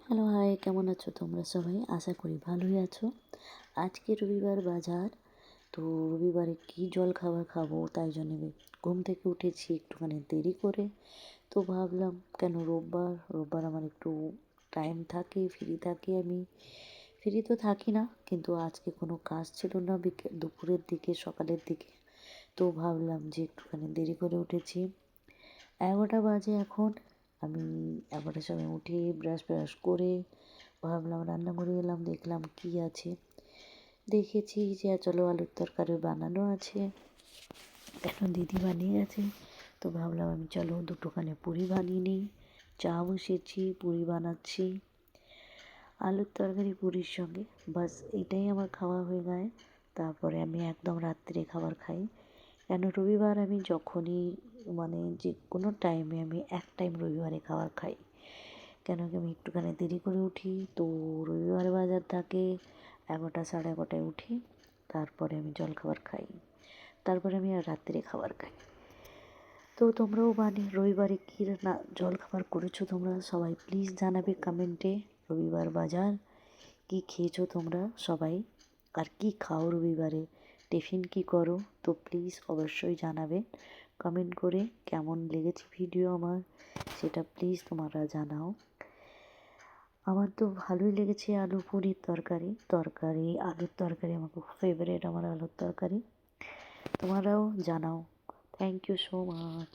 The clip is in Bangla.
হ্যালো হাই, কেমন আছো তোমরা সবাই? আশা করি ভালোই আছো। আজকে রবিবার বাজার, তো রবিবারে কি জল খাবার খাবো, তাই জন্য ঘুম থেকে উঠেছি একটুখানি দেরি করে। তো ভাবলাম কেন রোববার রোববার আমার একটু টাইম থাকে, ফ্রি থাকি আমি। ফ্রি তো থাকি না, কিন্তু আজকে কোনো কাজ ছিল না দুপুরের দিকে সকালের দিকে। তো ভাবলাম যে একটুখানি দেরি করে উঠেছি, 11টা বাজে এখন। আমি 11টার সময় উঠে ব্রাশ করে ভাবলাম রান্নাঘরে এলাম, দেখলাম কি আছে। দেখেছি যে চলো আলুর তরকারি বানানো আছে, কেন দিদি বানিয়ে গেছে। তো ভাবলাম আমি চলো দুটোখানে পুরি বানিয়ে নিই। চা বসেছি, পুরি বানাচ্ছি, আলুর তরকারি পুরীর সঙ্গে। বাস এটাই আমার খাওয়া হয়ে যায়। তারপরে আমি একদম রাত্রে খাবার খাই। কেন রবিবার আমি যখনই যে কোনো টাইমে আমি এক টাইম রবিবারে খাবার খাই। কেন কি আমি একটুখানি দেরি করে উঠি, তো রবিবার বাজার থাকে 11টা 11:30টায় উঠি। তারপরে আমি জলখাবার খাই, তারপরে আমি আর রাত্রে খাবার খাই। তো তোমরাও রবিবারে কী না জলখাবার করেছো তোমরা সবাই, প্লিজ জানাবে কমেন্টে। রবিবার বাজার কি খেয়েছো তোমরা সবাই, আর কি খাও রবিবারে, টিফিন কি করো, তো প্লিজ অবশ্যই জানাবে কমেন্ট করে। কেমন লেগেছে ভিডিও আমার, সেটা প্লিজ তোমরা জানাও। আমার তো ভালোই লেগেছে আলু পুরির তরকারি আলুর তরকারি আমার খুব ফেভারিট, আমার আলুর তরকারি। তোমরাও জানাও। Thank you so much.